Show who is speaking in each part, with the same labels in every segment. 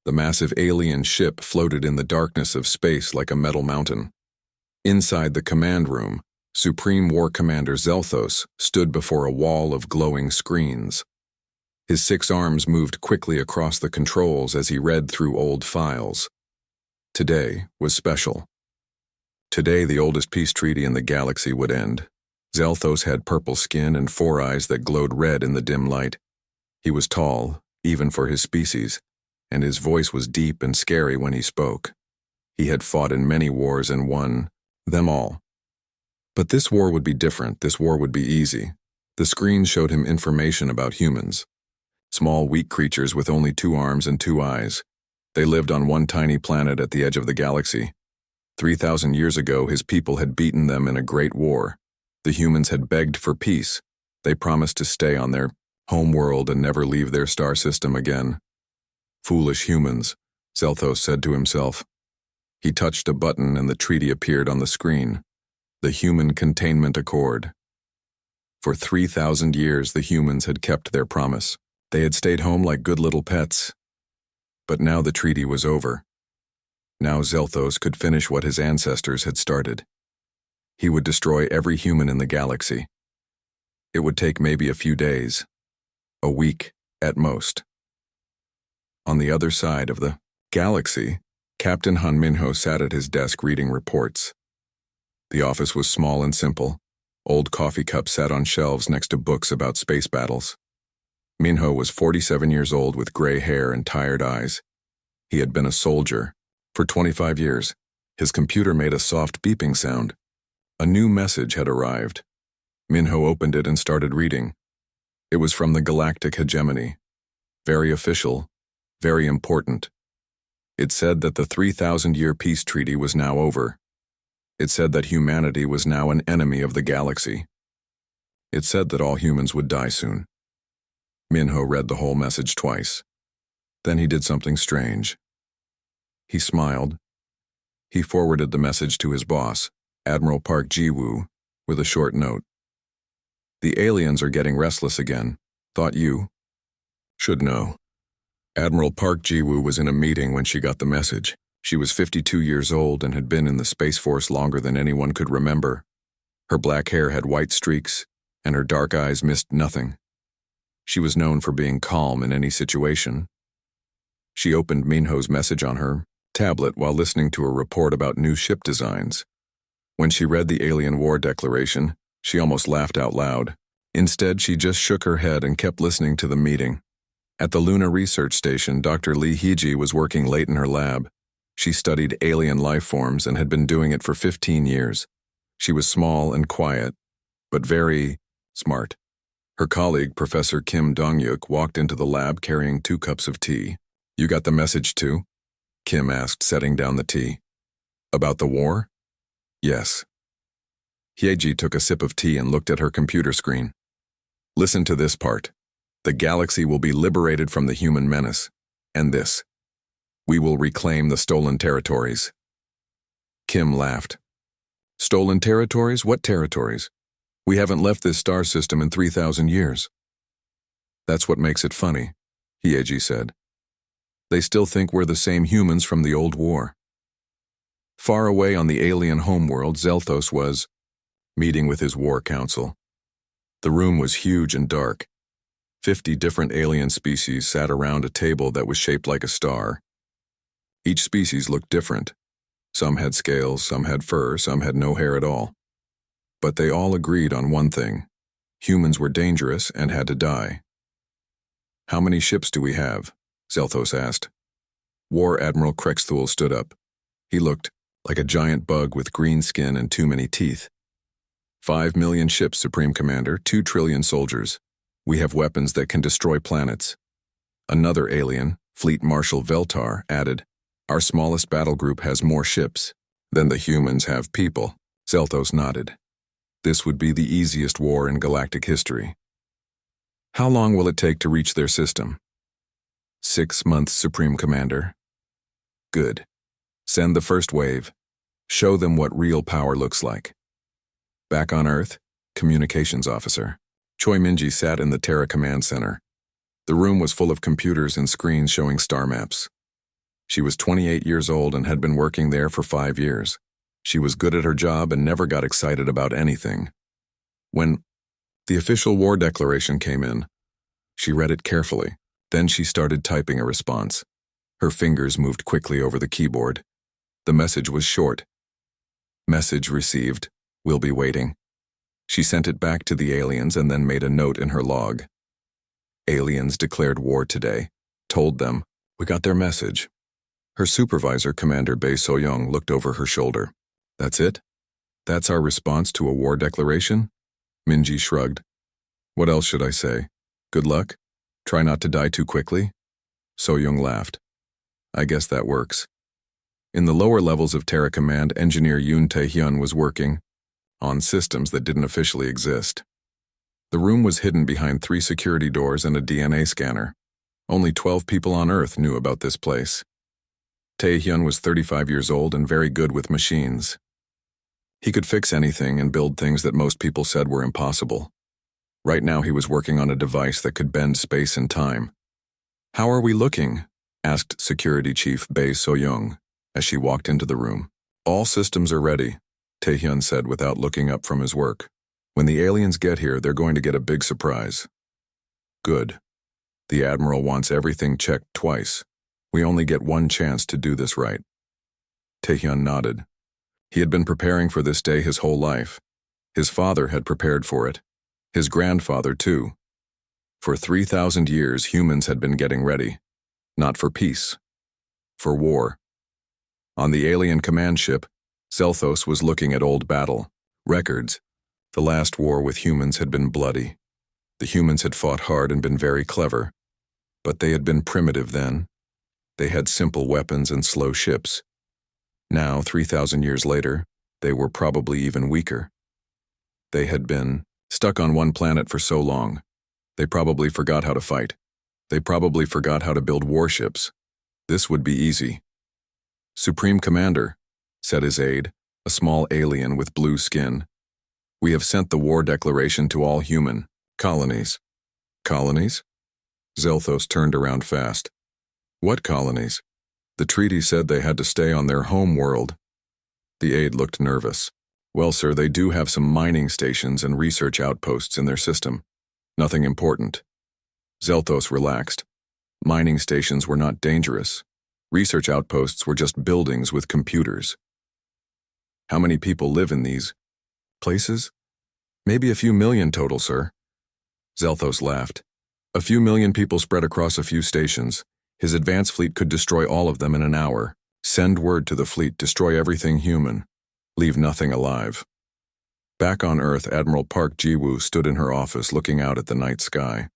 Speaker 1: The massive alien ship floated in the darkness of space like a metal mountain. Inside the command room, Supreme War Commander Zelthos stood before a wall of glowing screens. His 6 arms moved quickly across the controls as he read through old files. Today was special. Today, the oldest peace treaty in the galaxy would end. Zelthos had purple skin and 4 eyes that glowed red in the dim light. He was tall, even for his species, and his voice was deep and scary when he spoke. He had fought in many wars and won them all. But this war would be different. This war would be easy. The screen showed him information about humans. Small, weak creatures with only 2 arms and 2 eyes. They lived on one tiny planet at the edge of the galaxy. 3,000 years ago, his people had beaten them in a great war. The humans had begged for peace. They promised to stay on their home world and never leave their star system again. Foolish humans, Zelthos said to himself. He touched a button and the treaty appeared on the screen. The Human Containment Accord. For 3,000 years, the humans had kept their promise. They had stayed home like good little pets. But now the treaty was over. Now Zelthos could finish what his ancestors had started. He would destroy every human in the galaxy. It would take maybe a few days, a week at most. On the other side of the galaxy, Captain Han Minho sat at his desk reading reports. The office was small and simple. Old coffee cups sat on shelves next to books about space battles. Minho was 47 years old with gray hair and tired eyes. He had been a soldier for 25 years. His computer made a soft beeping sound. A new message had arrived. Minho opened it and started reading. It was from the Galactic Hegemony. Very official, very important. It said that the 3,000-year peace treaty was now over. It said that humanity was now an enemy of the galaxy. It said that all humans would die soon. Minho read the whole message twice. Then he did something strange. He smiled. He forwarded the message to his boss, Admiral Park Ji-woo, with a short note. The aliens are getting restless again. Thought you should know. Admiral Park Ji-woo was in a meeting when she got the message. She was 52 years old and had been in the Space Force longer than anyone could remember. Her black hair had white streaks, and her dark eyes missed nothing. She was known for being calm in any situation. She opened Minho's message on her tablet while listening to a report about new ship designs. When she read the Alien War Declaration, she almost laughed out loud. Instead, she just shook her head and kept listening to the meeting. At the Luna Research Station, Dr. Lee Heiji was working late in her lab. She studied alien life forms and had been doing it for 15 years. She was small and quiet, but very smart. Her colleague, Professor Kim Dong-yuk, walked into the lab carrying 2 cups of tea. You got the message too? Kim asked, setting down the tea. About the war? Yes. Heiji took a sip of tea and looked at her computer screen. Listen to this part. The galaxy will be liberated from the human menace. And this. We will reclaim the stolen territories. Kim laughed. Stolen territories? What territories? We haven't left this star system in 3,000 years. That's what makes it funny, Heiji said. They still think we're the same humans from the old war. Far away on the alien homeworld, Zelthos was meeting with his war council. The room was huge and dark. 50 different alien species sat around a table that was shaped like a star. Each species looked different. Some had scales, some had fur, some had no hair at all. But they all agreed on one thing. Humans were dangerous and had to die. How many ships do we have? Zelthos asked. War Admiral Krexthul stood up. He looked like a giant bug with green skin and too many teeth. 5 million ships, Supreme Commander, 2 trillion soldiers. We have weapons that can destroy planets. Another alien, Fleet Marshal Veltar, added, Our smallest battle group has more ships than the humans have people. Zelthos nodded. This would be the easiest war in galactic history. How long will it take to reach their system? 6 months, Supreme Commander. Good. Send the first wave. Show them what real power looks like. Back on Earth, Communications Officer. Choi Minji sat in the Terra Command Center. The room was full of computers and screens showing star maps. She was 28 years old and had been working there for 5 years. She was good at her job and never got excited about anything. When the official war declaration came in, she read it carefully. Then she started typing a response. Her fingers moved quickly over the keyboard. The message was short. Message received. We'll be waiting. She sent it back to the aliens and then made a note in her log. Aliens declared war today. Told them. We got their message. Her supervisor, Commander Bae So-young, looked over her shoulder. That's it? That's our response to a war declaration? Minji shrugged. What else should I say? Good luck? Try not to die too quickly? So-young laughed. I guess that works. In the lower levels of Terra Command, engineer Yoon Tae-hyun was working on systems that didn't officially exist. The room was hidden behind 3 security doors and a DNA scanner. Only 12 people on Earth knew about this place. Tae-hyun was 35 years old and very good with machines. He could fix anything and build things that most people said were impossible. Right now he was working on a device that could bend space and time. How are we looking? Asked Security Chief Bae So-young as she walked into the room. All systems are ready, Tae-hyun said without looking up from his work. When the aliens get here, they're going to get a big surprise. Good. The Admiral wants everything checked twice. We only get one chance to do this right. Tae-hyun nodded. He had been preparing for this day his whole life. His father had prepared for it. His grandfather, too. For 3,000 years, humans had been getting ready. Not for peace. For war. On the alien command ship, Zelthos was looking at old battle records. The last war with humans had been bloody. The humans had fought hard and been very clever. But they had been primitive then. They had simple weapons and slow ships. Now, 3,000 years later, they were probably even weaker. They had been stuck on one planet for so long. They probably forgot how to fight. They probably forgot how to build warships. This would be easy. Supreme Commander, said his aide, a small alien with blue skin. We have sent the war declaration to all human colonies. Colonies? Zelthos turned around fast. What colonies? The treaty said they had to stay on their home world. The aide looked nervous. Well, sir, they do have some mining stations and research outposts in their system. Nothing important. Zelthos relaxed. Mining stations were not dangerous. Research outposts were just buildings with computers. How many people live in these places? Maybe a few million total, sir. Zelthos laughed. A few million people spread across a few stations. His advance fleet could destroy all of them in an hour. Send word to the fleet, destroy everything human. Leave nothing alive. Back on Earth, Admiral Park Ji-woo stood in her office looking out at the night sky.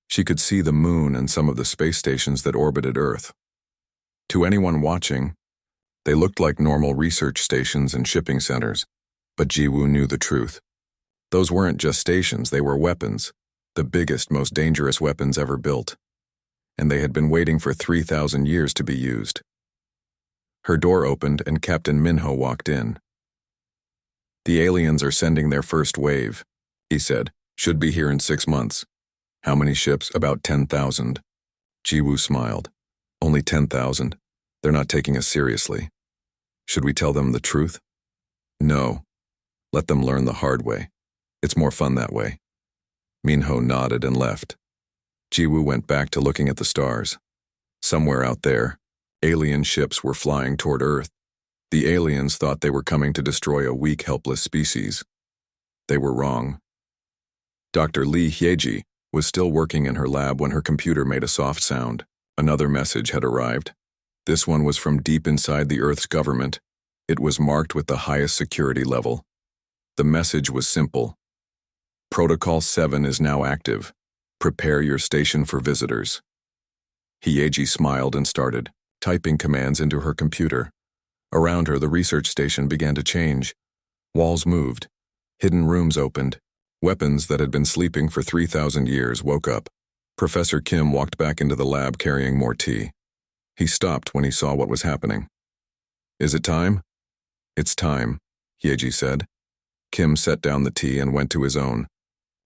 Speaker 1: She could see the moon and some of the space stations that orbited Earth. To anyone watching, they looked like normal research stations and shipping centers, but Ji-woo knew the truth. Those weren't just stations, they were weapons, the biggest, most dangerous weapons ever built. And they had been waiting for 3,000 years to be used. Her door opened and Captain Minho walked in. The aliens are sending their first wave, he said. Should be here in 6 months. How many ships? About 10,000. Ji-woo smiled. Only 10,000. They're not taking us seriously. Should we tell them the truth? No. Let them learn the hard way. It's more fun that way. Minho nodded and left. Ji-woo went back to looking at the stars. Somewhere out there, alien ships were flying toward Earth. The aliens thought they were coming to destroy a weak, helpless species. They were wrong. Dr. Lee Hyeji was still working in her lab when her computer made a soft sound. Another message had arrived. This one was from deep inside the Earth's government. It was marked with the highest security level. The message was simple. Protocol 7 is now active. Prepare your station for visitors. Hyeji smiled and started typing commands into her computer. Around her, the research station began to change. Walls moved. Hidden rooms opened. Weapons that had been sleeping for 3,000 years woke up. Professor Kim walked back into the lab carrying more tea. He stopped when he saw what was happening. Is it time? It's time, Hyeji said. Kim set down the tea and went to his own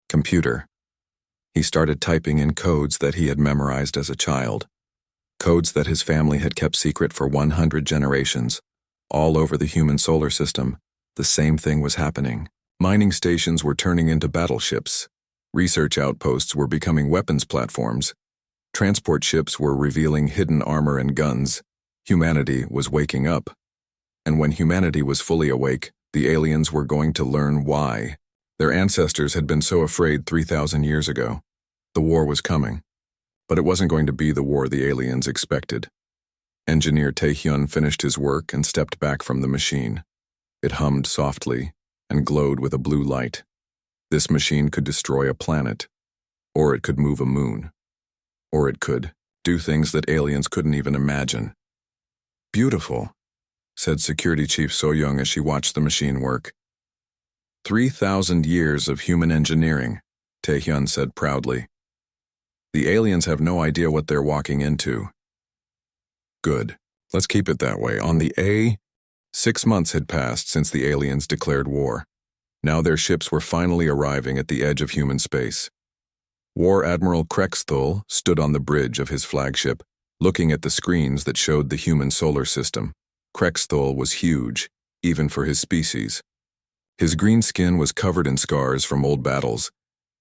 Speaker 1: computer. He started typing in codes that he had memorized as a child. codes that his family had kept secret for 100 generations. All over the human solar system, the same thing was happening. Mining stations were turning into battleships. Research outposts were becoming weapons platforms. Transport ships were revealing hidden armor and guns. Humanity was waking up. And when humanity was fully awake, the aliens were going to learn why. Their ancestors had been so afraid 3,000 years ago. The war was coming. But it wasn't going to be the war the aliens expected. Engineer Taehyun finished his work and stepped back from the machine. It hummed softly and glowed with a blue light. This machine could destroy a planet, or it could move a moon, or it could do things that aliens couldn't even imagine. "Beautiful," said Security Chief So-young as she watched the machine work. 3,000 years of human engineering, Taehyun said proudly. The aliens have no idea what they're walking into. Good. Let's keep it that way. On the A, 6 months had passed since the aliens declared war. Now their ships were finally arriving at the edge of human space. War Admiral Krexthul stood on the bridge of his flagship, looking at the screens that showed the human solar system. Krexthul was huge, even for his species. His green skin was covered in scars from old battles.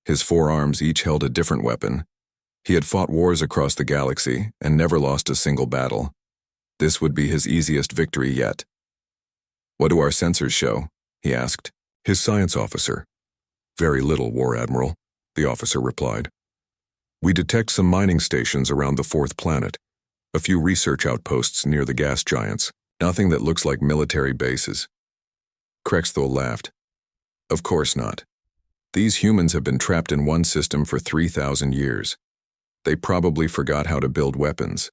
Speaker 1: His forearms each held a different weapon. He had fought wars across the galaxy and never lost a single battle. This would be his easiest victory yet. "What do our sensors show?" he asked. His science officer. "Very little, War Admiral," the officer replied. "We detect some mining stations around the 4th planet, a few research outposts near the gas giants, nothing that looks like military bases." Krexthul laughed. "Of course not. These humans have been trapped in one system for 3,000 years. They probably forgot how to build weapons."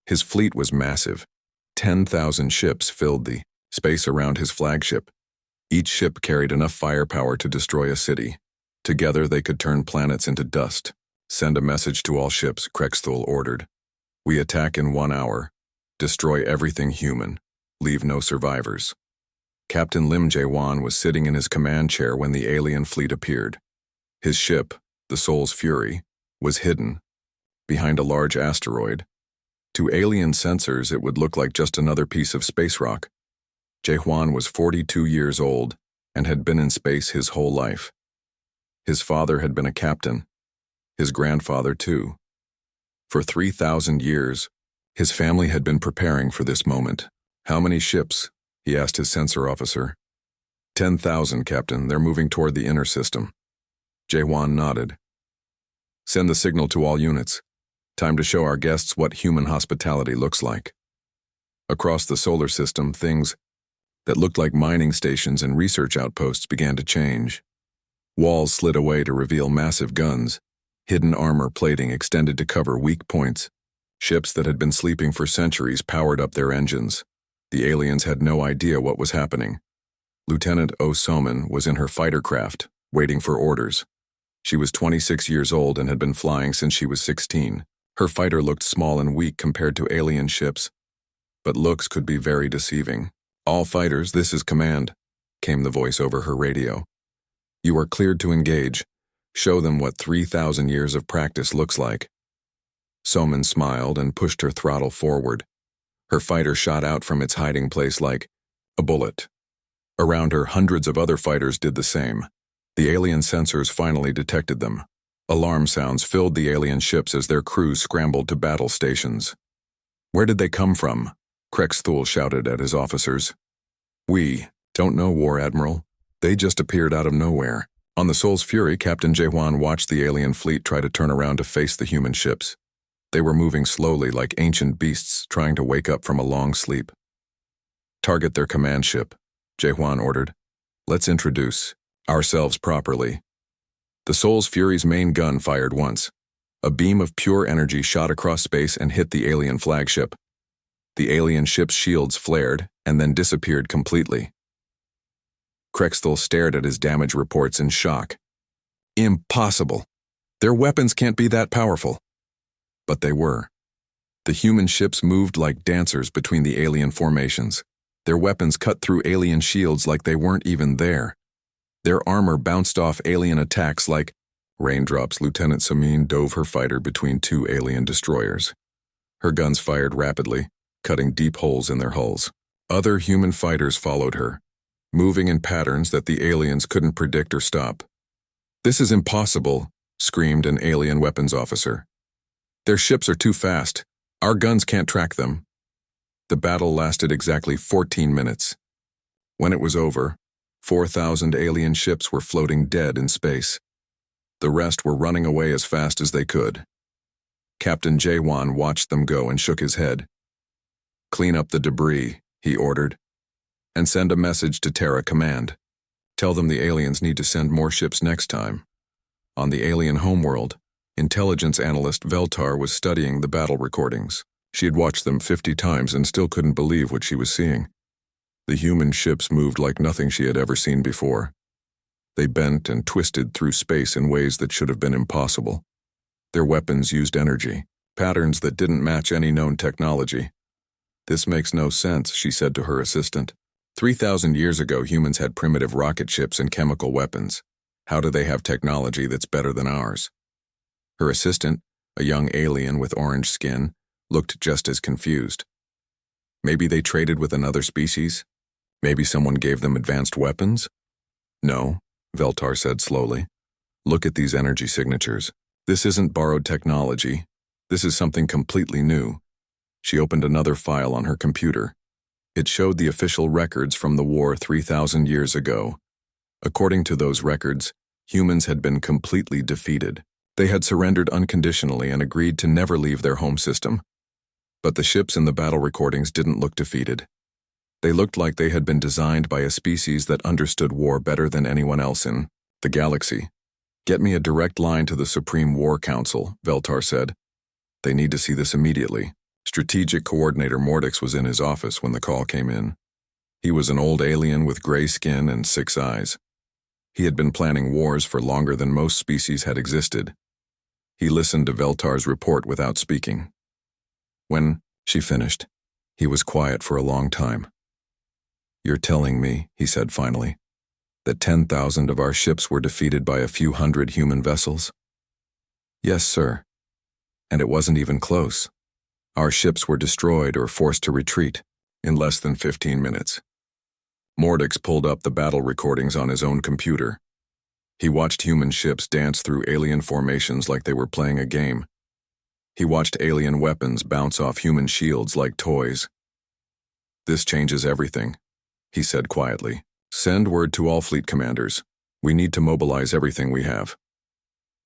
Speaker 1: His fleet was massive. 10,000 ships filled the space around his flagship. Each ship carried enough firepower to destroy a city. Together they could turn planets into dust. "Send a message to all ships," Krexthul ordered. "We attack in 1 hour. Destroy everything human. Leave no survivors." Captain Lim Jae-won was sitting in his command chair when the alien fleet appeared. His ship, the Soul's Fury, was hidden behind a large asteroid. To alien sensors, it would look like just another piece of space rock. Jae-hwan was 42 years old and had been in space his whole life. His father had been a captain. His grandfather, too. For 3,000 years, his family had been preparing for this moment. "How many ships?" he asked his sensor officer. 10,000, Captain. They're moving toward the inner system." Jae-hwan nodded. "Send the signal to all units. Time to show our guests what human hospitality looks like." Across the solar system, things that looked like mining stations and research outposts began to change. Walls slid away to reveal massive guns. Hidden armor plating extended to cover weak points. Ships that had been sleeping for centuries powered up their engines. The aliens had no idea what was happening. Lieutenant Oh Soman was in her fighter craft, waiting for orders. She was 26 years old and had been flying since she was 16. Her fighter looked small and weak compared to alien ships, but looks could be very deceiving. "All fighters, this is command," came the voice over her radio. "You are cleared to engage. Show them what 3,000 years of practice looks like." Soman smiled and pushed her throttle forward. Her fighter shot out from its hiding place like a bullet. Around her, hundreds of other fighters did the same. The alien sensors finally detected them. Alarm sounds filled the alien ships as their crews scrambled to battle stations. "Where did they come from?" Krexthul shouted at his officers. "We don't know, War Admiral. They just appeared out of nowhere." On the Soul's Fury, Captain Jae-hwan watched the alien fleet try to turn around to face the human ships. They were moving slowly like ancient beasts trying to wake up from a long sleep. "Target their command ship," Jae-hwan ordered. "Let's introduce ourselves properly." The Soul's Fury's main gun fired once. A beam of pure energy shot across space and hit the alien flagship. The alien ship's shields flared and then disappeared completely. Krexthul stared at his damage reports in shock. Impossible. Their weapons can't be that powerful. But they were. The human ships moved like dancers between the alien formations. Their weapons cut through alien shields like they weren't even there. Their armor bounced off alien attacks like raindrops. Lieutenant Samin dove her fighter between two alien destroyers. Her guns fired rapidly, cutting deep holes in their hulls. Other human fighters followed her, moving in patterns that the aliens couldn't predict or stop. "This is impossible," screamed an alien weapons officer. "Their ships are too fast. Our guns can't track them." The battle lasted exactly 14 minutes. When it was over, 4,000 alien ships were floating dead in space. The rest were running away as fast as they could. Captain Jaewon watched them go and shook his head. "Clean up the debris," he ordered, "and send a message to Terra Command. Tell them the aliens need to send more ships next time." On the alien homeworld, intelligence analyst Veltar was studying the battle recordings. She had watched them 50 times and still couldn't believe what she was seeing. The human ships moved like nothing she had ever seen before. They bent and twisted through space in ways that should have been impossible. Their weapons used energy, patterns that didn't match any known technology. "This makes no sense," she said to her assistant. 3,000 years ago, humans had primitive rocket ships and chemical weapons. How do they have technology that's better than ours? Her assistant, a young alien with orange skin, looked just as confused. Maybe they traded with another species? Maybe someone gave them advanced weapons? "No," Veltar said slowly. "Look at these energy signatures. This isn't borrowed technology. This is something completely new." She opened another file on her computer. It showed the official records from the war 3,000 years ago. According to those records, humans had been completely defeated. They had surrendered unconditionally and agreed to never leave their home system. But the ships in the battle recordings didn't look defeated. They looked like they had been designed by a species that understood war better than anyone else in the galaxy. "Get me a direct line to the Supreme War Council," Veltar said. "They need to see this immediately." Strategic Coordinator Mordix was in his office when the call came in. He was an old alien with gray skin and 6 eyes. He had been planning wars for longer than most species had existed. He listened to Veltar's report without speaking. When she finished, he was quiet for a long time. "You're telling me," he said finally, "that 10,000 of our ships were defeated by a few hundred human vessels?" "Yes, sir. And it wasn't even close. Our ships were destroyed or forced to retreat in less than 15 minutes. Mordix pulled up the battle recordings on his own computer. He watched human ships dance through alien formations like they were playing a game. He watched alien weapons bounce off human shields like toys. "This changes everything," he said quietly. "Send word to all fleet commanders. We need to mobilize everything we have."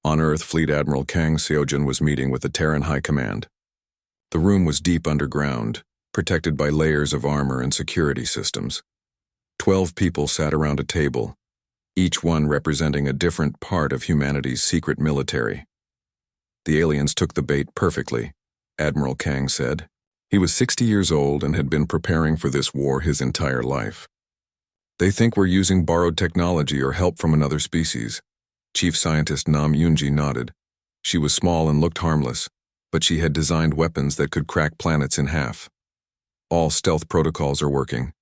Speaker 1: On Earth, Fleet Admiral Kang Seojin was meeting with the Terran High Command. The room was deep underground, protected by layers of armor and security systems. 12 people sat around a table, each one representing a different part of humanity's secret military. "The aliens took the bait perfectly," Admiral Kang said. He was 60 years old and had been preparing for this war his entire life. "They think we're using borrowed technology or help from another species." Chief Scientist Nam Yoonji nodded. She was small and looked harmless, but she had designed weapons that could crack planets in half. "All stealth protocols are working.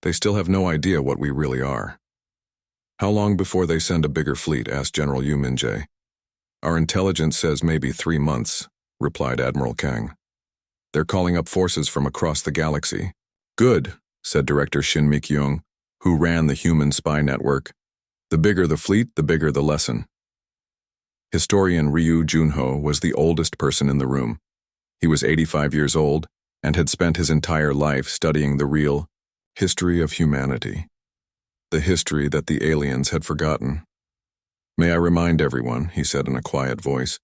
Speaker 1: They still have no idea what we really are." "How long before they send a bigger fleet?" asked General Yu Min-jae. "Our intelligence says maybe 3 months," replied Admiral Kang. "They're calling up forces from across the galaxy." "Good," said Director Shin Mi-kyung, who ran the human spy network. "The bigger the fleet, the bigger the lesson." Historian Ryu Junho was the oldest person in the room. He was 85 years old and had spent his entire life studying the real history of humanity, the history that the aliens had forgotten. "May I remind everyone," he said in a quiet voice,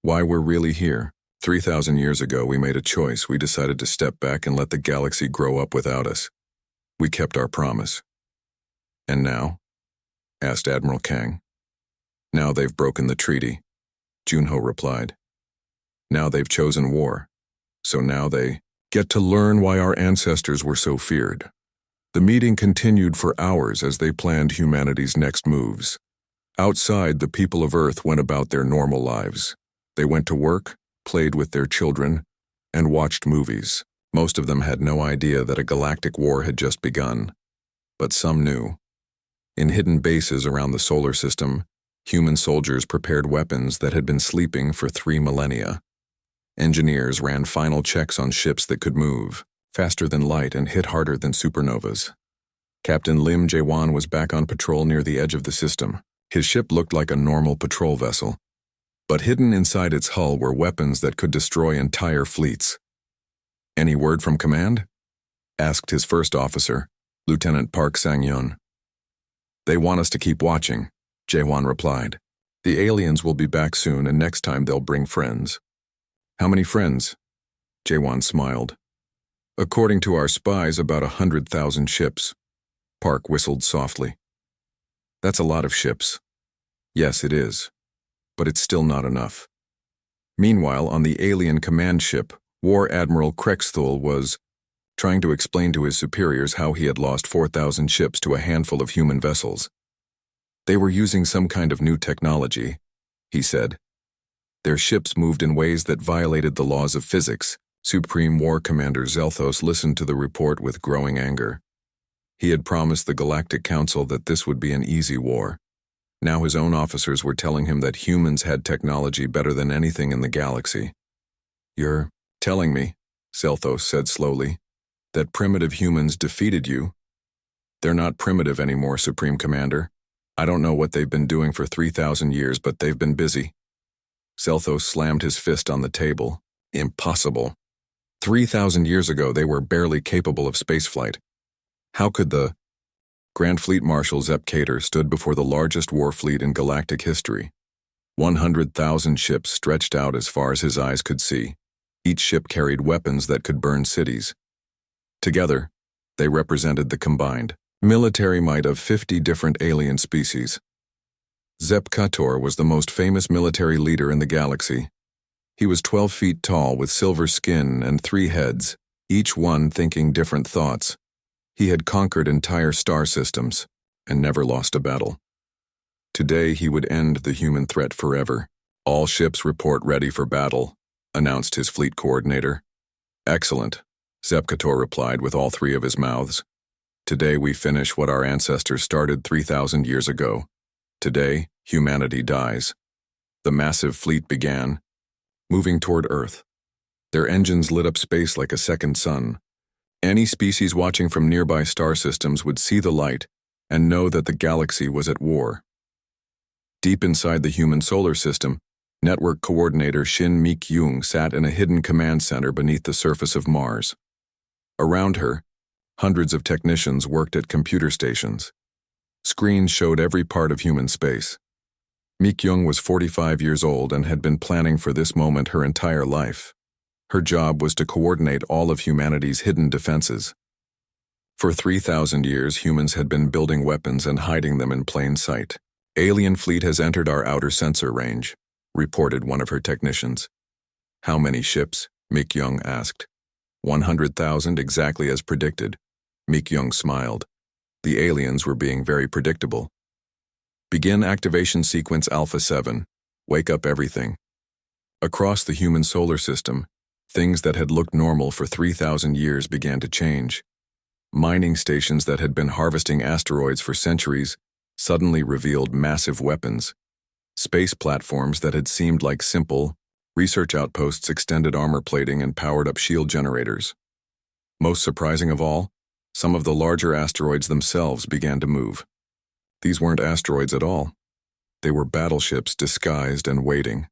Speaker 1: "why we're really here. 3,000 years ago, we made a choice. We decided to step back and let the galaxy grow up without us. We kept our promise." "And now?" asked Admiral Kang. "Now they've broken the treaty," Junho replied. "Now they've chosen war. So now they get to learn why our ancestors were so feared." The meeting continued for hours as they planned humanity's next moves. Outside, the people of Earth went about their normal lives. They went to work, played with their children, and watched movies. Most of them had no idea that a galactic war had just begun. But some knew. In hidden bases around the solar system, human soldiers prepared weapons that had been sleeping for 3 millennia. Engineers ran final checks on ships that could move, faster than light and hit harder than supernovas. Captain Lim Jae-won was back on patrol near the edge of the system. His ship looked like a normal patrol vessel, but hidden inside its hull were weapons that could destroy entire fleets. "Any word from command?" asked his first officer, Lieutenant Park Sang-yeon. "They want us to keep watching," Jae-won replied. "The aliens will be back soon, and next time they'll bring friends." "How many friends?" Jae-won smiled. "According to our spies, about 100,000 ships." Park whistled softly. "That's a lot of ships." "Yes, it is. But it's still not enough." Meanwhile, on the alien command ship, War Admiral Krexthul was trying to explain to his superiors how he had lost 4,000 ships to a handful of human vessels. "They were using some kind of new technology," he said. "Their ships moved in ways that violated the laws of physics." Supreme War Commander Zelthos listened to the report with growing anger. He had promised the Galactic Council that this would be an easy war. Now his own officers were telling him that humans had technology better than anything in the galaxy. "You're telling me," Zelthos said slowly, "that primitive humans defeated you?" "They're not primitive anymore, Supreme Commander. I don't know what they've been doing for 3,000 years, but they've been busy." Zelthos slammed his fist on the table. "Impossible. 3,000 years ago they were barely capable of spaceflight. How could the—" Grand Fleet Marshal Zep Cater stood before the largest war fleet in galactic history. 100,000 ships stretched out as far as his eyes could see. Each ship carried weapons that could burn cities. Together, they represented the combined military might of 50 different alien species. Zep Cator was the most famous military leader in the galaxy. He was 12 feet tall with silver skin and 3 heads, each one thinking different thoughts. He had conquered entire star systems and never lost a battle. Today he would end the human threat forever. "All ships report ready for battle," announced his fleet coordinator. "Excellent," Zep Cator replied with all 3 of his mouths. "Today we finish what our ancestors started 3,000 years ago. Today, humanity dies." The massive fleet began, moving toward Earth. Their engines lit up space like a second sun. Any species watching from nearby star systems would see the light and know that the galaxy was at war. Deep inside the human solar system, Network Coordinator Shin Mi-kyung sat in a hidden command center beneath the surface of Mars. Around her, hundreds of technicians worked at computer stations. Screens showed every part of human space. Mi-kyung was 45 years old and had been planning for this moment her entire life. Her job was to coordinate all of humanity's hidden defenses. For 3,000 years, humans had been building weapons and hiding them in plain sight. "Alien fleet has entered our outer sensor range," reported one of her technicians. "How many ships?" Mi-kyung asked. 100,000, exactly as predicted. Mi-kyung smiled. The aliens were being very predictable. "Begin activation sequence Alpha 7. Wake up everything." Across the human solar system, things that had looked normal for 3,000 years began to change. Mining stations that had been harvesting asteroids for centuries suddenly revealed massive weapons. Space platforms that had seemed like simple research outposts extended armor plating and powered up shield generators. Most surprising of all, some of the larger asteroids themselves began to move. These weren't asteroids at all. They were battleships disguised and waiting.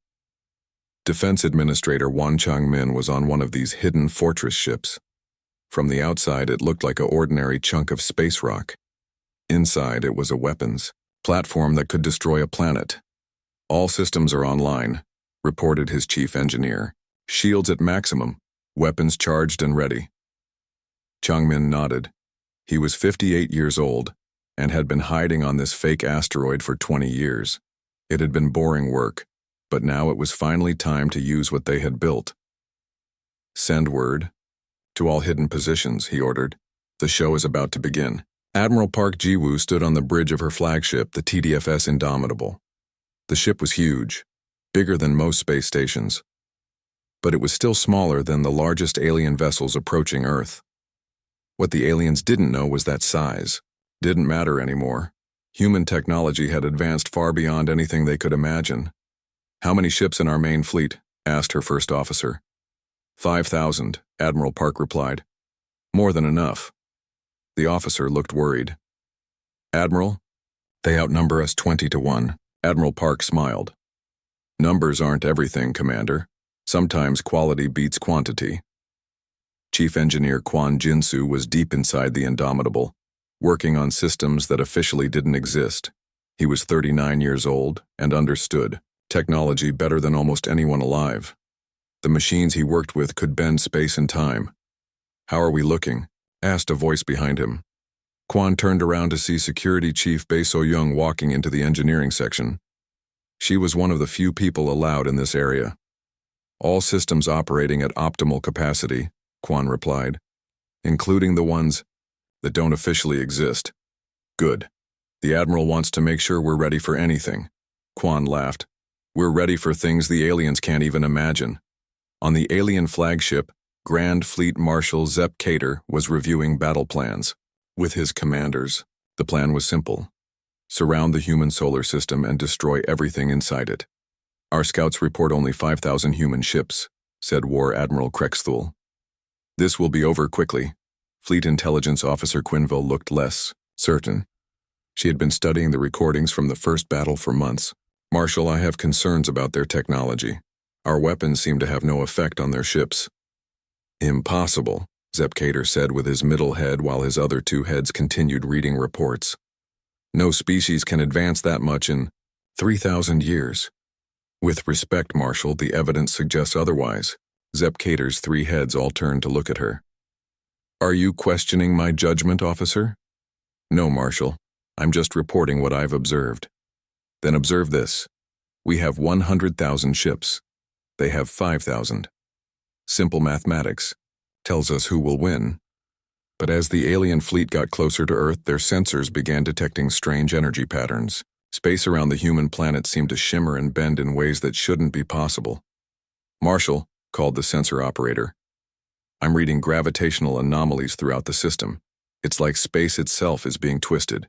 Speaker 1: Defense Administrator Wan Chang-min was on one of these hidden fortress ships. From the outside, it looked like an ordinary chunk of space rock. Inside, it was a weapons platform that could destroy a planet. "All systems are online," reported his chief engineer. "Shields at maximum, weapons charged and ready." Chang-min nodded. He was 58 years old and had been hiding on this fake asteroid for 20 years. It had been boring work, but now it was finally time to use what they had built. "Send word to all hidden positions," he ordered. "The show is about to begin." Admiral Park Ji-woo stood on the bridge of her flagship, the TDFS Indomitable. The ship was huge, bigger than most space stations, but it was still smaller than the largest alien vessels approaching Earth. What the aliens didn't know was that size didn't matter anymore. Human technology had advanced far beyond anything they could imagine. "How many ships in our main fleet?" asked her first officer. 5,000, Admiral Park replied. More than enough. The officer looked worried. Admiral, they outnumber us 20 to 1. Admiral Park smiled. Numbers aren't everything, Commander. Sometimes quality beats quantity. Chief Engineer Quan Jinsu was deep inside the Indomitable, working on systems that officially didn't exist. He was 39 years old and understood technology better than almost anyone alive. The machines he worked with could bend space and time. How are we looking? Asked a voice behind him. Quan turned around to see Security Chief Bae So-young walking into the engineering section. She was one of the few people allowed in this area. All systems operating at optimal capacity, Quan replied, including the ones that don't officially exist. Good. The Admiral wants to make sure we're ready for anything. Quan laughed. We're ready for things the aliens can't even imagine. On the alien flagship, Grand Fleet Marshal Zepp Cater was reviewing battle plans. With his commanders, the plan was simple. Surround the human solar system and destroy everything inside it. Our scouts report only 5,000 human ships, said War Admiral Krexthul. This will be over quickly. Fleet Intelligence Officer Quinville looked less certain. She had been studying the recordings from the first battle for months. Marshal, I have concerns about their technology. Our weapons seem to have no effect on their ships. Impossible, Zepp Cater said with his middle head while his other two heads continued reading reports. No species can advance that much in 3,000 years. With respect, Marshal, the evidence suggests otherwise. Zepp Cater's three heads all turned to look at her. Are you questioning my judgment, officer? No, Marshal. I'm just reporting what I've observed. Then observe this. We have 100,000 ships. They have 5,000. Simple mathematics. Tells us who will win. But as the alien fleet got closer to Earth, their sensors began detecting strange energy patterns. Space around the human planet seemed to shimmer and bend in ways that shouldn't be possible. Marshal, called the sensor operator. I'm reading gravitational anomalies throughout the system. It's like space itself is being twisted.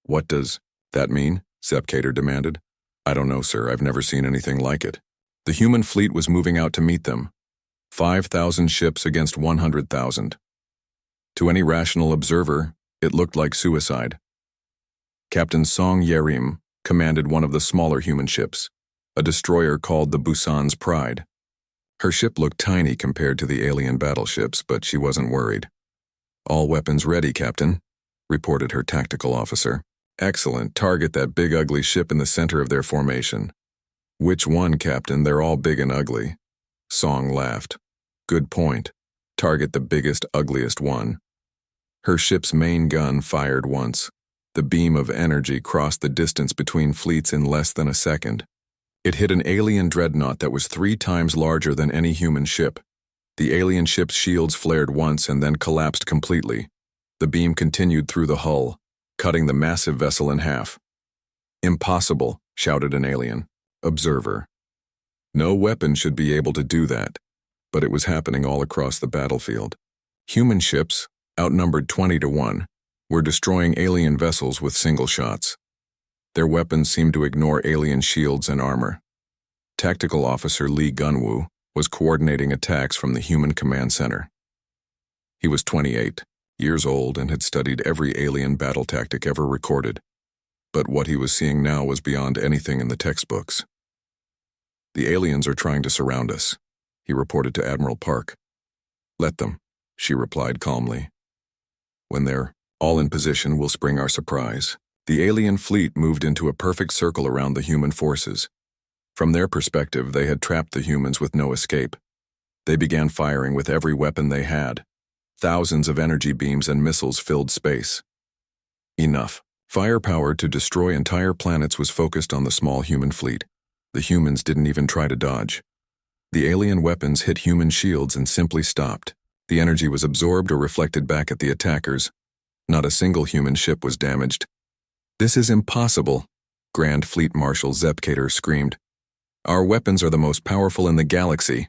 Speaker 1: What does that mean? Zepp Cater demanded. I don't know, sir. I've never seen anything like it. The human fleet was moving out to meet them. 5,000 ships against 100,000. To any rational observer, it looked like suicide. Captain Song Yerim commanded one of the smaller human ships, a destroyer called the Busan's Pride. Her ship looked tiny compared to the alien battleships, but she wasn't worried. All weapons ready, Captain, reported her tactical officer. Excellent. Target that big ugly ship in the center of their formation. Which one, Captain? They're all big and ugly. Song laughed. Good point. Target the biggest, ugliest one. Her ship's main gun fired once. The beam of energy crossed the distance between fleets in less than a second. It hit an alien dreadnought that was 3 times larger than any human ship. The alien ship's shields flared once and then collapsed completely. The beam continued through the hull, cutting the massive vessel in half. Impossible, shouted an alien. Observer. No weapon should be able to do that, but it was happening all across the battlefield. Human ships, outnumbered 20 to 1, were destroying alien vessels with single shots. Their weapons seemed to ignore alien shields and armor. Tactical Officer Lee Gunwoo was coordinating attacks from the human command center. He was 28 years old and had studied every alien battle tactic ever recorded, but what he was seeing now was beyond anything in the textbooks. The aliens are trying to surround us, he reported to Admiral Park. Let them, she replied calmly. When they're all in position, we'll spring our surprise. The alien fleet moved into a perfect circle around the human forces. From their perspective, they had trapped the humans with no escape. They began firing with every weapon they had. Thousands of energy beams and missiles filled space. Enough. Firepower to destroy entire planets was focused on the small human fleet. The humans didn't even try to dodge. The alien weapons hit human shields and simply stopped. The energy was absorbed or reflected back at the attackers. Not a single human ship was damaged. This is impossible, Grand Fleet Marshal Zepp Cater screamed. Our weapons are the most powerful in the galaxy.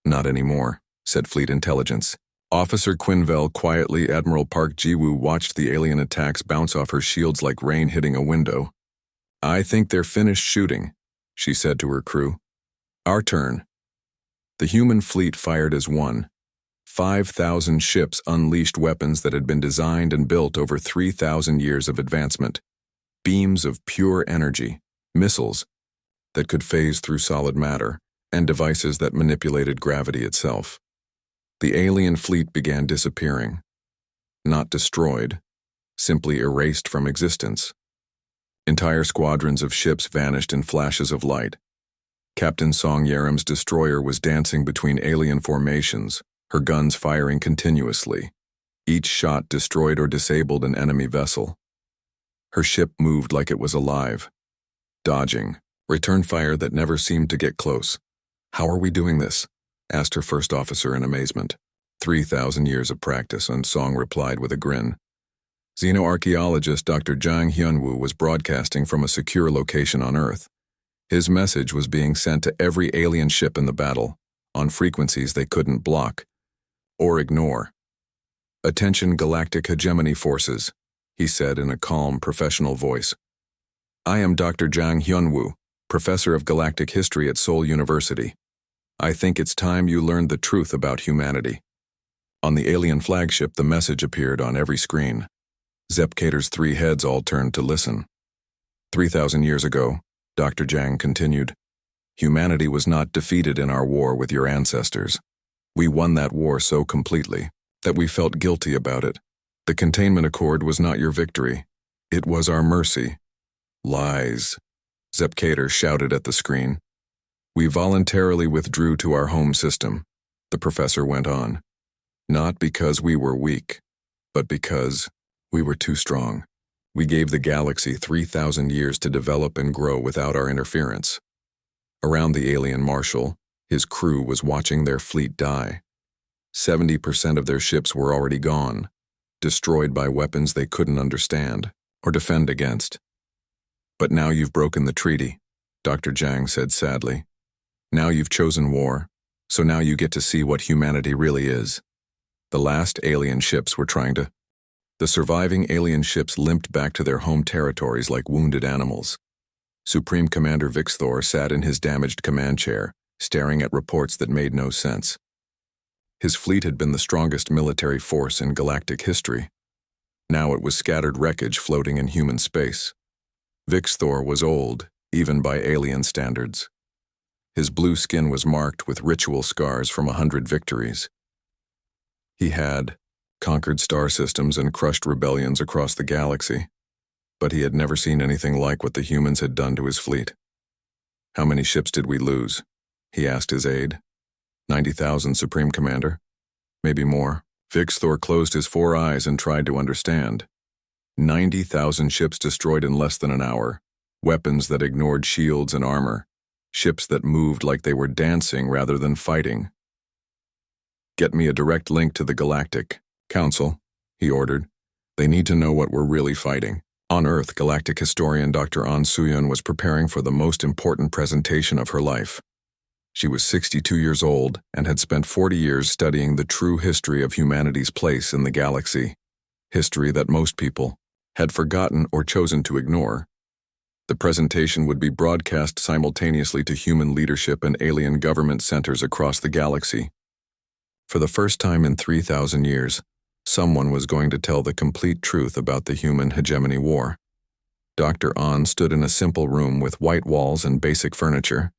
Speaker 1: Not anymore, said Fleet Intelligence. Officer Quinville quietly. Admiral Park Ji-woo watched the alien attacks bounce off her shields like rain hitting a window. I think they're finished shooting, she said to her crew. Our turn. The human fleet fired as one. 5,000 ships unleashed weapons that had been designed and built over 3,000 years of advancement. Beams of pure energy, missiles that could phase through solid matter, and devices that manipulated gravity itself. The alien fleet began disappearing. Not destroyed, simply erased from existence. Entire squadrons of ships vanished in flashes of light. Captain Song Yerim's destroyer was dancing between alien formations, her guns firing continuously. Each shot destroyed or disabled an enemy vessel. Her ship moved like it was alive, dodging, return fire that never seemed to get close. "How are we doing this?" asked her first officer in amazement. 3,000 years of practice, and Song replied with a grin. Xenoarchaeologist Dr. Zhang Hyunwoo was broadcasting from a secure location on Earth. His message was being sent to every alien ship in the battle, on frequencies they couldn't block or ignore. "Attention Galactic Hegemony Forces," he said in a calm, professional voice. "I am Dr. Zhang Hyunwoo, professor of galactic history at Seoul University. I think it's time you learned the truth about humanity." On the alien flagship, the message appeared on every screen. Zepcator's three heads all turned to listen. 3,000 years ago, Dr. Zhang continued, "Humanity was not defeated in our war with your ancestors. We won that war so completely that we felt guilty about it. The Containment Accord was not your victory. It was our mercy." "Lies," Zepcator shouted at the screen. "We voluntarily withdrew to our home system," the professor went on. "Not because we were weak, but because we were too strong. We gave the galaxy 3,000 years to develop and grow without our interference." Around the alien marshal, his crew was watching their fleet die. 70% of their ships were already gone, destroyed by weapons they couldn't understand or defend against. "But now you've broken the treaty," Dr. Zhang said sadly. "Now you've chosen war, so now you get to see what humanity really is." The last alien ships were trying to... The surviving alien ships limped back to their home territories like wounded animals. Supreme Commander Vixthor sat in his damaged command chair, staring at reports that made no sense. His fleet had been the strongest military force in galactic history. Now it was scattered wreckage floating in human space. Vixthor was old, even by alien standards. His blue skin was marked with ritual scars from 100 victories. He had conquered star systems and crushed rebellions across the galaxy, but he had never seen anything like what the humans had done to his fleet. "How many ships did we lose?" he asked his aide. 90,000, Supreme Commander. Maybe more. Vixthor closed his 4 eyes and tried to understand. 90,000 ships destroyed in less than an hour. Weapons that ignored shields and armor. Ships that moved like they were dancing rather than fighting. "Get me a direct link to the Galactic Council," he ordered. "They need to know what we're really fighting." On Earth, galactic historian Dr. An Suyun was preparing for the most important presentation of her life. She was 62 years old and had spent 40 years studying the true history of humanity's place in the galaxy, history that most people had forgotten or chosen to ignore. The presentation would be broadcast simultaneously to human leadership and alien government centers across the galaxy. For the first time in 3,000 years, someone was going to tell the complete truth about the human hegemony war. Dr. An stood in a simple room with white walls and basic furniture.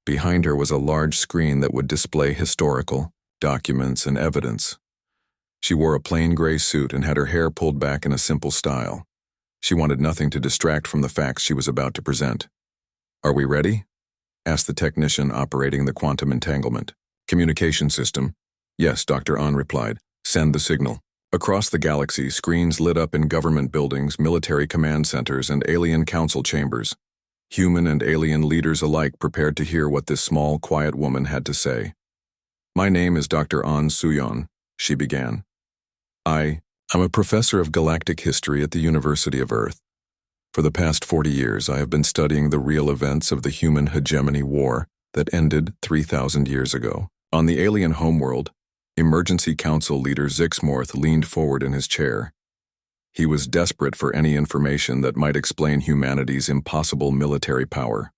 Speaker 1: Behind her was a large screen that would display historical documents and evidence. She wore a plain gray suit and had her hair pulled back in a simple style. She wanted nothing to distract from the facts she was about to present. "Are we ready?" asked the technician operating the quantum entanglement. "Communication system." "Yes," Dr. An replied. "Send the signal." Across the galaxy, screens lit up in government buildings, military command centers, and alien council chambers. Human and alien leaders alike prepared to hear what this small, quiet woman had to say. "My name is Dr. An Suyun," she began. I'm a professor of galactic history at the University of Earth. For the past 40 years, I have been studying the real events of the human hegemony war that ended 3,000 years ago. On the alien homeworld, Emergency Council leader Zixmorth leaned forward in his chair. He was desperate for any information that might explain humanity's impossible military power.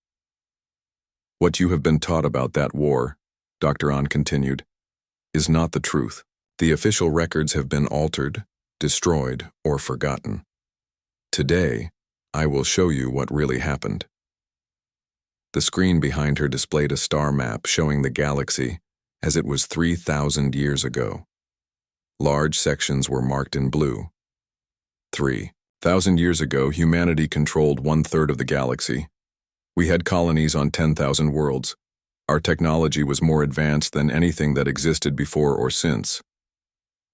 Speaker 1: "What you have been taught about that war," Dr. An continued, is not the truth. The official records have been altered, destroyed, or forgotten. Today, I will show you what really happened. The screen behind her displayed a star map showing the galaxy as it was 3,000 years ago. Large sections were marked in blue. 3,000 years ago, humanity controlled 1/3 of the galaxy. We had colonies on 10,000 worlds. Our technology was more advanced than anything that existed before or since.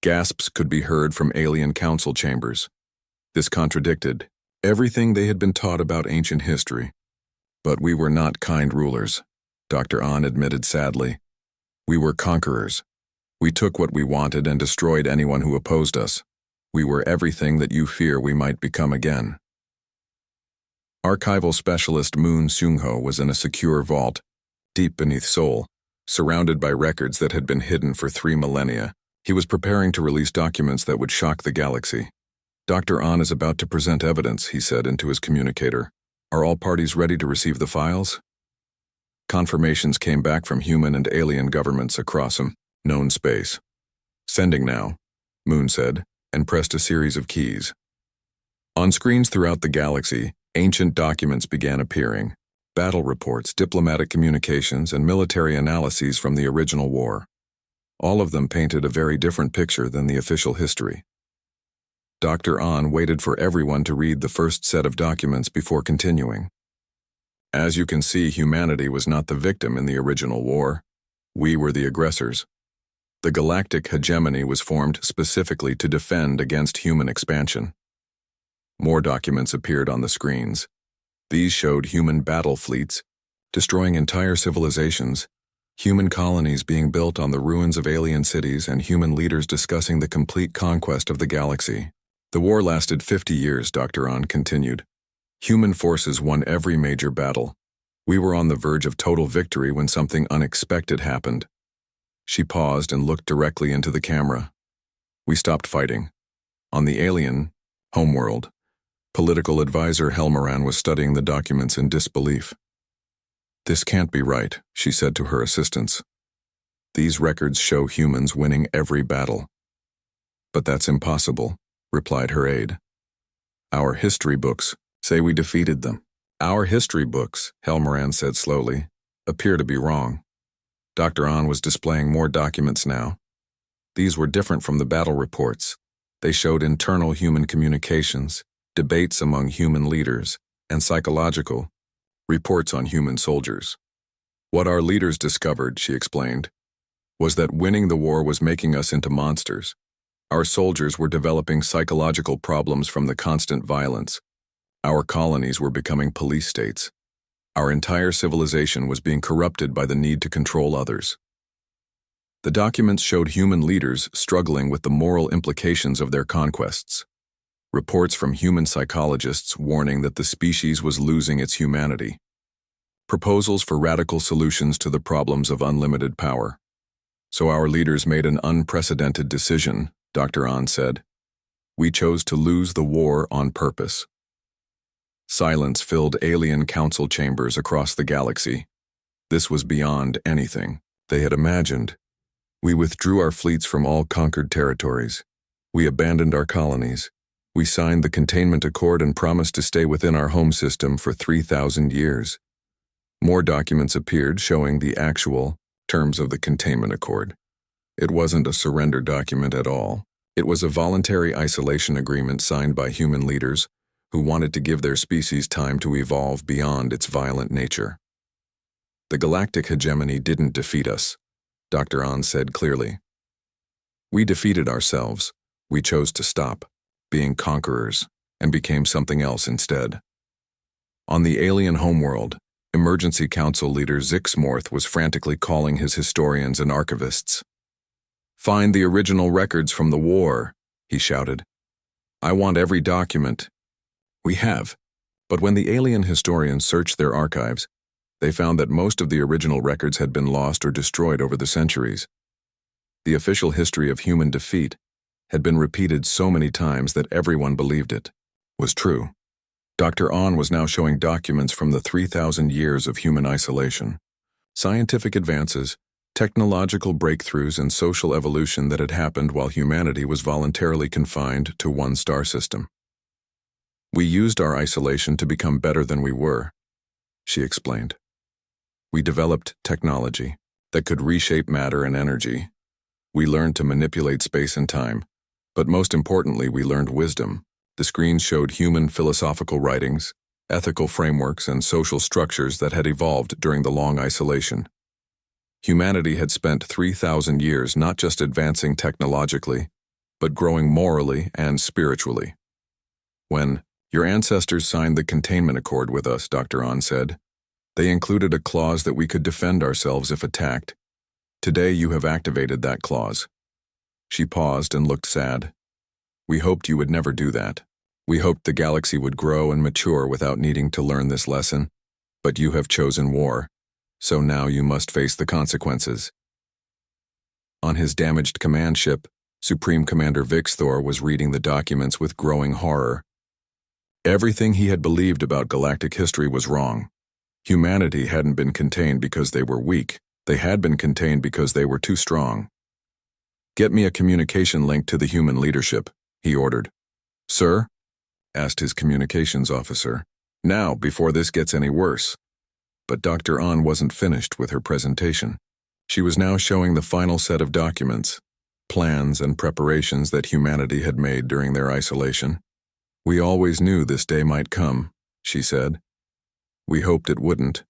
Speaker 1: Gasps could be heard from alien council chambers. This contradicted everything they had been taught about ancient history. But we were not kind rulers, Dr. An admitted sadly. We were conquerors. We took what we wanted and destroyed anyone who opposed us. We were everything that you fear we might become again. Archival specialist Moon Seung-ho was in a secure vault, deep beneath Seoul, surrounded by records that had been hidden for 3 millennia. He was preparing to release documents that would shock the galaxy. Dr. An is about to present evidence, he said into his communicator. Are all parties ready to receive the files? Confirmations came back from human and alien governments across known space. Sending now, Moon said, and pressed a series of keys. On screens throughout the galaxy, ancient documents began appearing. Battle reports, diplomatic communications, and military analyses from the original war. All of them painted a very different picture than the official history. Dr. An waited for everyone to read the first set of documents before continuing. As you can see, humanity was not the victim in the original war. We were the aggressors. The galactic hegemony was formed specifically to defend against human expansion. More documents appeared on the screens. These showed human battle fleets, destroying entire civilizations, human colonies being built on the ruins of alien cities, and human leaders discussing the complete conquest of the galaxy. The war lasted 50 years, Dr. An continued. Human forces won every major battle. We were on the verge of total victory when something unexpected happened. She paused and looked directly into the camera. We stopped fighting. On the alien, homeworld, political advisor Helmaran was studying the documents in disbelief. This can't be right, she said to her assistants. These records show humans winning every battle. But that's impossible, replied her aide. Our history books say we defeated them. Our history books, Helmaran said slowly, appear to be wrong. Dr. An was displaying more documents now. These were different from the battle reports. They showed internal human communications, debates among human leaders, and psychological reports on human soldiers. What our leaders discovered, she explained, was that winning the war was making us into monsters. Our soldiers were developing psychological problems from the constant violence. Our colonies were becoming police states. Our entire civilization was being corrupted by the need to control others. The documents showed human leaders struggling with the moral implications of their conquests. Reports from human psychologists warning that the species was losing its humanity. Proposals for radical solutions to the problems of unlimited power. So our leaders made an unprecedented decision, Dr. An said. We chose to lose the war on purpose. Silence filled alien council chambers across the galaxy. This was beyond anything they had imagined. We withdrew our fleets from all conquered territories. We abandoned our colonies. We signed the Containment Accord and promised to stay within our home system for 3,000 years. More documents appeared showing the actual terms of the Containment Accord. It wasn't a surrender document at all. It was a voluntary isolation agreement signed by human leaders who wanted to give their species time to evolve beyond its violent nature. The galactic hegemony didn't defeat us, Dr. An said clearly. We defeated ourselves. We chose to stop being conquerors and became something else instead. On the alien homeworld, Emergency Council leader Zixmorth was frantically calling his historians and archivists. Find the original records from the war, he shouted. I want every document. We have, but when the alien historians searched their archives, they found that most of the original records had been lost or destroyed over the centuries. The official history of human defeat had been repeated so many times that everyone believed it was true. Dr. An was now showing documents from the 3,000 years of human isolation. Scientific advances, technological breakthroughs and social evolution that had happened while humanity was voluntarily confined to one star system. We used our isolation to become better than we were, she explained. We developed technology that could reshape matter and energy. We learned to manipulate space and time, but most importantly, we learned wisdom. The screens showed human philosophical writings, ethical frameworks, and social structures that had evolved during the long isolation. Humanity had spent 3,000 years not just advancing technologically, but growing morally and spiritually. When your ancestors signed the containment accord with us, Dr. Ahn said, they included a clause that we could defend ourselves if attacked. Today you have activated that clause. She paused and looked sad. We hoped you would never do that. We hoped the galaxy would grow and mature without needing to learn this lesson. But you have chosen war, so now you must face the consequences. On his damaged command ship, Supreme Commander Vixthor was reading the documents with growing horror. Everything he had believed about galactic history was wrong. Humanity hadn't been contained because they were weak. They had been contained because they were too strong. Get me a communication link to the human leadership, he ordered. Sir? Asked his communications officer. Now, before this gets any worse. But Dr. Ahn wasn't finished with her presentation. She was now showing the final set of documents, plans and preparations that humanity had made during their isolation. We always knew this day might come, she said. We hoped it wouldn't,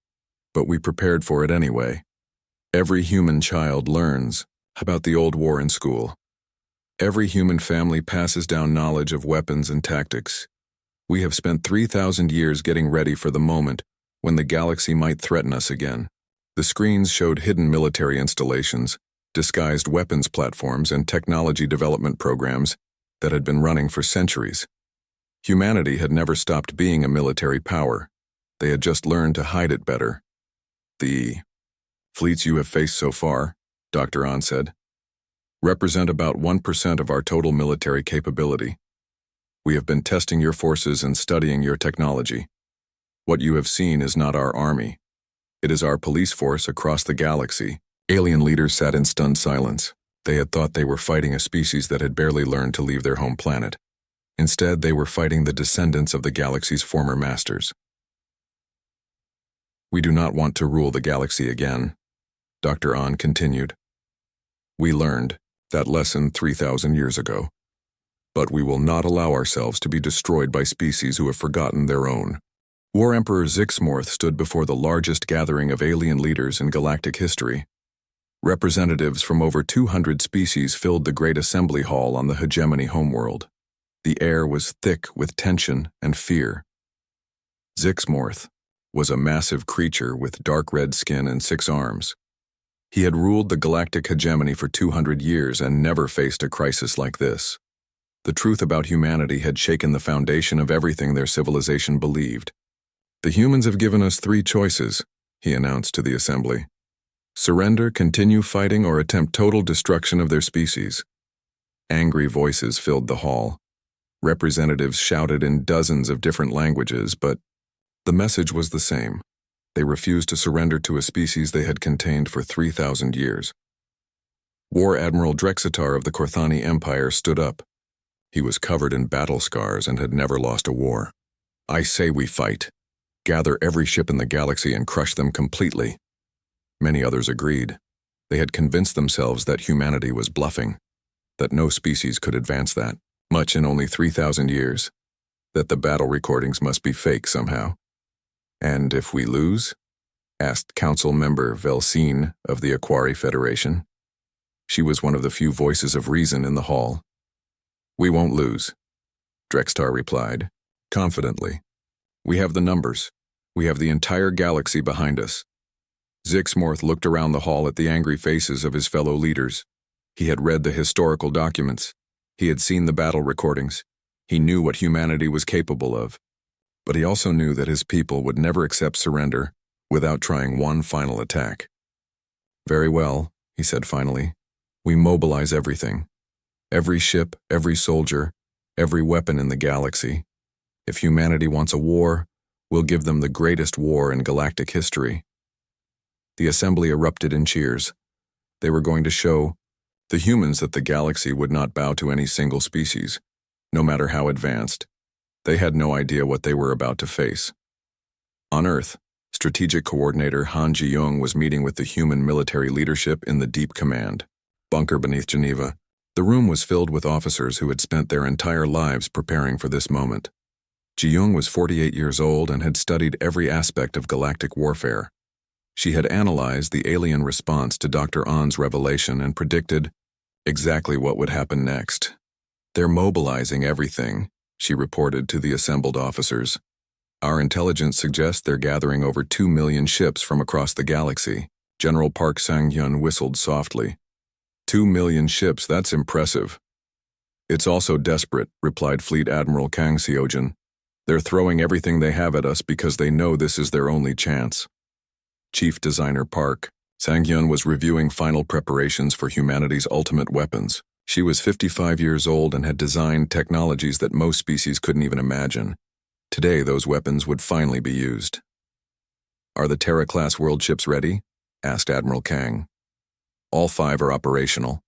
Speaker 1: but we prepared for it anyway. Every human child learns about the old war in school. Every human family passes down knowledge of weapons and tactics. We have spent 3,000 years getting ready for the moment when the galaxy might threaten us again. The screens showed hidden military installations, disguised weapons platforms, and technology development programs that had been running for centuries. Humanity had never stopped being a military power. They had just learned to hide it better. The fleets you have faced so far, Dr. Ahn said, represent about 1% of our total military capability. We have been testing your forces and studying your technology. What you have seen is not our army. It is our police force across the galaxy. Alien leaders sat in stunned silence. They had thought they were fighting a species that had barely learned to leave their home planet. Instead, they were fighting the descendants of the galaxy's former masters. We do not want to rule the galaxy again, Dr. Ahn continued. We learned that lesson 3,000 years ago. But we will not allow ourselves to be destroyed by species who have forgotten their own. War Emperor Zixmorth stood before the largest gathering of alien leaders in galactic history. Representatives from over 200 species filled the great assembly hall on the hegemony homeworld. The air was thick with tension and fear. Zixmorth was a massive creature with dark red skin and 6 arms. He had ruled the galactic hegemony for 200 years and never faced a crisis like this. The truth about humanity had shaken the foundation of everything their civilization believed. The humans have given us 3 choices, he announced to the assembly. Surrender, continue fighting, or attempt total destruction of their species. Angry voices filled the hall. Representatives shouted in dozens of different languages, but the message was the same. They refused to surrender to a species they had contained for 3,000 years. War Admiral Drexitar of the Korthani Empire stood up. He was covered in battle scars and had never lost a war. I say we fight. Gather every ship in the galaxy and crush them completely. Many others agreed. They had convinced themselves that humanity was bluffing, that no species could advance that much in only 3,000 years, that the battle recordings must be fake somehow. And if we lose? Asked Council Member Velsine of the Aquari Federation. She was one of the few voices of reason in the hall. We won't lose, Drextar replied, confidently. We have the numbers. We have the entire galaxy behind us. Zixmorth looked around the hall at the angry faces of his fellow leaders. He had read the historical documents. He had seen the battle recordings. He knew what humanity was capable of. But he also knew that his people would never accept surrender without trying one final attack. Very well, he said finally. We mobilize everything. Every ship, every soldier, every weapon in the galaxy. If humanity wants a war, we'll give them the greatest war in galactic history. The assembly erupted in cheers. They were going to show the humans that the galaxy would not bow to any single species, no matter how advanced. They had no idea what they were about to face. On Earth, Strategic Coordinator Han Ji-young was meeting with the human military leadership in the Deep Command bunker beneath Geneva. The room was filled with officers who had spent their entire lives preparing for this moment. Ji-young was 48 years old and had studied every aspect of galactic warfare. She had analyzed the alien response to Dr. On's revelation and predicted exactly what would happen next. "They're mobilizing everything," she reported to the assembled officers. "Our intelligence suggests they're gathering over 2 million ships from across the galaxy." General Park Sang-hyun whistled softly. 2 million ships, that's impressive. "It's also desperate," replied Fleet Admiral Kang Seojin. "They're throwing everything they have at us because they know this is their only chance." Chief Designer Park Sang-hyun was reviewing final preparations for humanity's ultimate weapons. She was 55 years old and had designed technologies that most species couldn't even imagine. Today, those weapons would finally be used. "Are the Terra-class world ships ready?" asked Admiral Kang. "All 5 are operational,"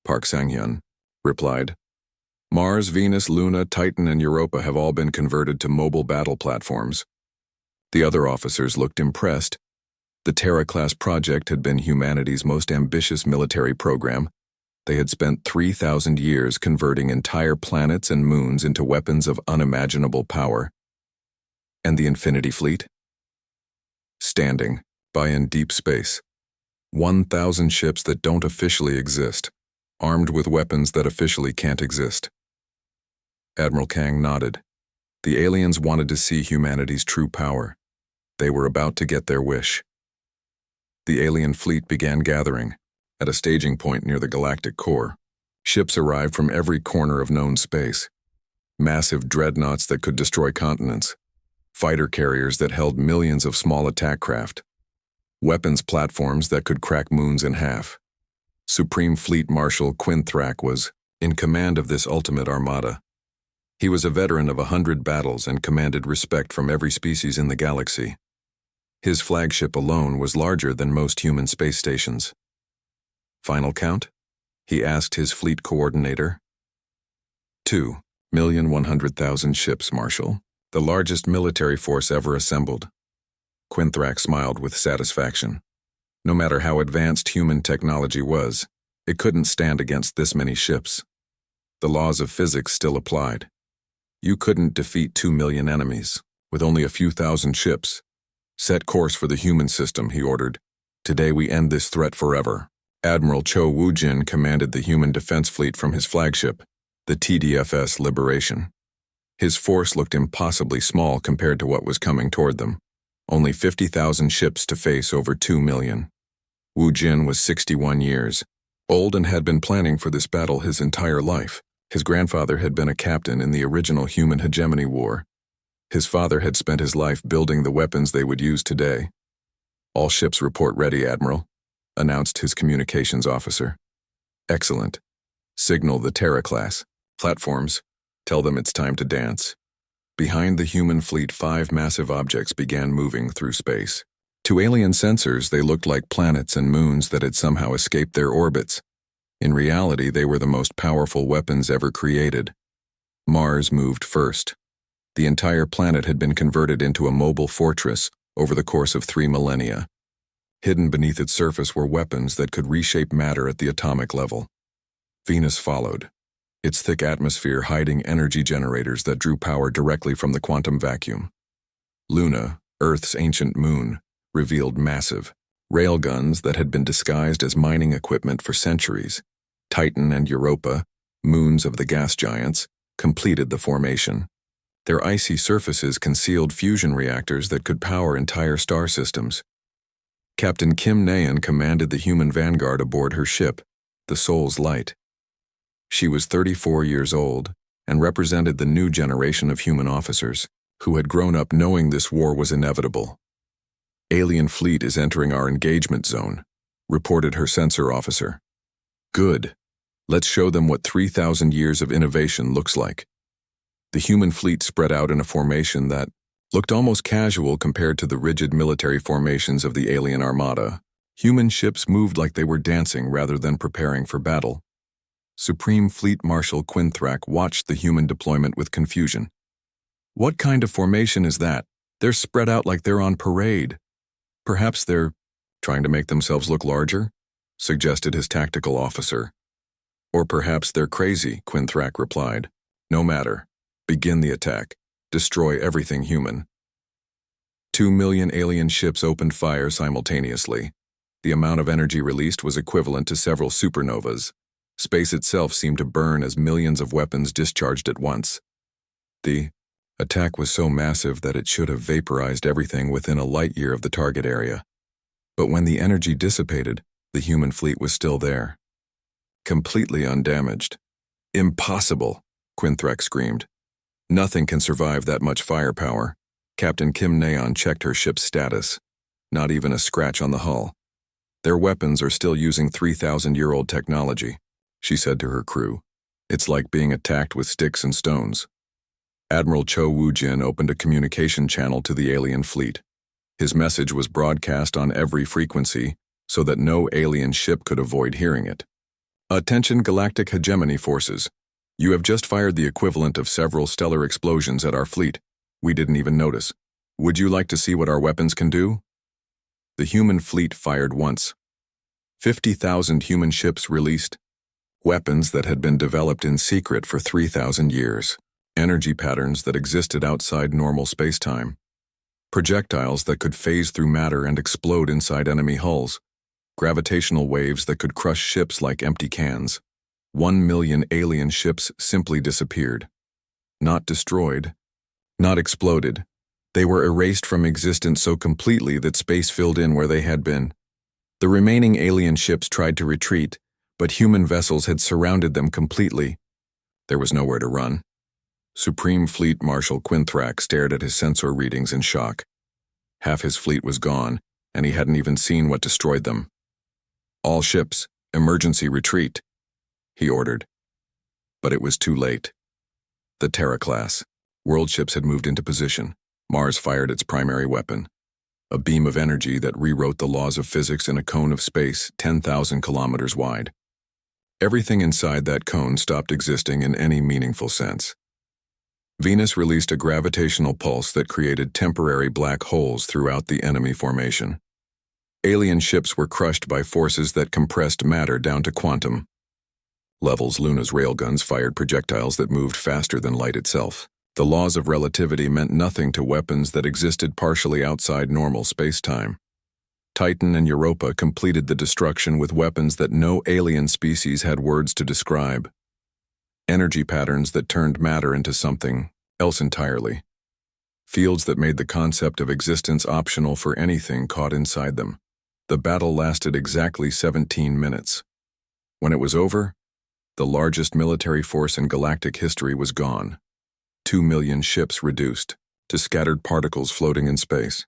Speaker 1: Park Sang-hyun replied. "Mars, Venus, Luna, Titan, and Europa have all been converted to mobile battle platforms." The other officers looked impressed. The Terra-class project had been humanity's most ambitious military program. They had spent 3,000 years converting entire planets and moons into weapons of unimaginable power. And the Infinity Fleet? Standing by in deep space. 1,000 ships that don't officially exist, armed with weapons that officially can't exist. Admiral Kang nodded. The aliens wanted to see humanity's true power. They were about to get their wish. The alien fleet began gathering. At a staging point near the galactic core, ships arrived from every corner of known space. Massive dreadnoughts that could destroy continents. Fighter carriers that held millions of small attack craft. Weapons platforms that could crack moons in half. Supreme Fleet Marshal Quinn Thrak was in command of this ultimate armada. He was a veteran of 100 battles and commanded respect from every species in the galaxy. His flagship alone was larger than most human space stations. "Final count?" he asked his fleet coordinator. 2,100,000 ships, Marshal. The largest military force ever assembled. Quinn Thrak smiled with satisfaction. No matter how advanced human technology was, it couldn't stand against this many ships. The laws of physics still applied. You couldn't defeat 2 million enemies with only a few thousand ships. "Set course for the human system," he ordered. "Today we end this threat forever." Admiral Cho Woo-jin commanded the human defense fleet from his flagship, the TDFS Liberation. His force looked impossibly small compared to what was coming toward them. Only 50,000 ships to face over 2 million. Woo-jin was 61 years old and had been planning for this battle his entire life. His grandfather had been a captain in the original human hegemony war. His father had spent his life building the weapons they would use today. "All ships report ready, Admiral," announced his communications officer. "Excellent. Signal the Terra-class platforms. Tell them it's time to dance." Behind the human fleet, 5 massive objects began moving through space. To alien sensors, they looked like planets and moons that had somehow escaped their orbits. In reality, they were the most powerful weapons ever created. Mars moved first. The entire planet had been converted into a mobile fortress over the course of 3 millennia. Hidden beneath its surface were weapons that could reshape matter at the atomic level. Venus followed, its thick atmosphere hiding energy generators that drew power directly from the quantum vacuum. Luna, Earth's ancient moon, revealed massive railguns that had been disguised as mining equipment for centuries. Titan and Europa, moons of the gas giants, completed the formation. Their icy surfaces concealed fusion reactors that could power entire star systems. Captain Kim Naeun commanded the human vanguard aboard her ship, the Soul's Light. She was 34 years old and represented the new generation of human officers who had grown up knowing this war was inevitable. "Alien fleet is entering our engagement zone," reported her sensor officer. "Good. Let's show them what 3,000 years of innovation looks like." The human fleet spread out in a formation that looked almost casual compared to the rigid military formations of the alien armada. Human ships moved like they were dancing rather than preparing for battle. Supreme Fleet Marshal Quinthrak watched the human deployment with confusion. What kind of formation is that? They're spread out like they're on parade. Perhaps they're trying to make themselves look larger, suggested his tactical officer. Or perhaps they're crazy, Quinthrak replied. No matter. Begin the attack. Destroy everything human. 2 million alien ships opened fire simultaneously. The amount of energy released was equivalent to several supernovas. Space itself seemed to burn as millions of weapons discharged at once. The attack was so massive that it should have vaporized everything within a light year of the target area. But when the energy dissipated, the human fleet was still there. Completely undamaged. Impossible, Quinthrak screamed. Nothing can survive that much firepower. Captain Kim Neon checked her ship's status. Not even a scratch on the hull. Their weapons are still using 3,000-year-old technology, she said to her crew. It's like being attacked with sticks and stones. Admiral Cho Woojin opened a communication channel to the alien fleet. His message was broadcast on every frequency so that no alien ship could avoid hearing it. Attention Galactic Hegemony Forces. You have just fired the equivalent of several stellar explosions at our fleet. We didn't even notice. Would you like to see what our weapons can do? The human fleet fired once. 50,000 human ships released. Weapons that had been developed in secret for 3,000 years. Energy patterns that existed outside normal spacetime. Projectiles that could phase through matter and explode inside enemy hulls. Gravitational waves that could crush ships like empty cans. 1 million alien ships simply disappeared. Not destroyed. Not exploded. They were erased from existence so completely that space filled in where they had been. The remaining alien ships tried to retreat, but human vessels had surrounded them completely. There was nowhere to run. Supreme Fleet Marshal Quinthrak stared at his sensor readings in shock. Half his fleet was gone, and he hadn't even seen what destroyed them. All ships, emergency retreat, he ordered. But it was too late. The Terra class. World ships had moved into position. Mars fired its primary weapon. A beam of energy that rewrote the laws of physics in a cone of space 10,000 kilometers wide. Everything inside that cone stopped existing in any meaningful sense. Venus released a gravitational pulse that created temporary black holes throughout the enemy formation. Alien ships were crushed by forces that compressed matter down to quantum levels. Luna's railguns fired projectiles that moved faster than light itself. The laws of relativity meant nothing to weapons that existed partially outside normal space-time. Titan and Europa completed the destruction with weapons that no alien species had words to describe. Energy patterns that turned matter into something else entirely. Fields that made the concept of existence optional for anything caught inside them. The battle lasted exactly 17 minutes. When it was over, the largest military force in galactic history was gone. 2 million ships reduced to scattered particles floating in space.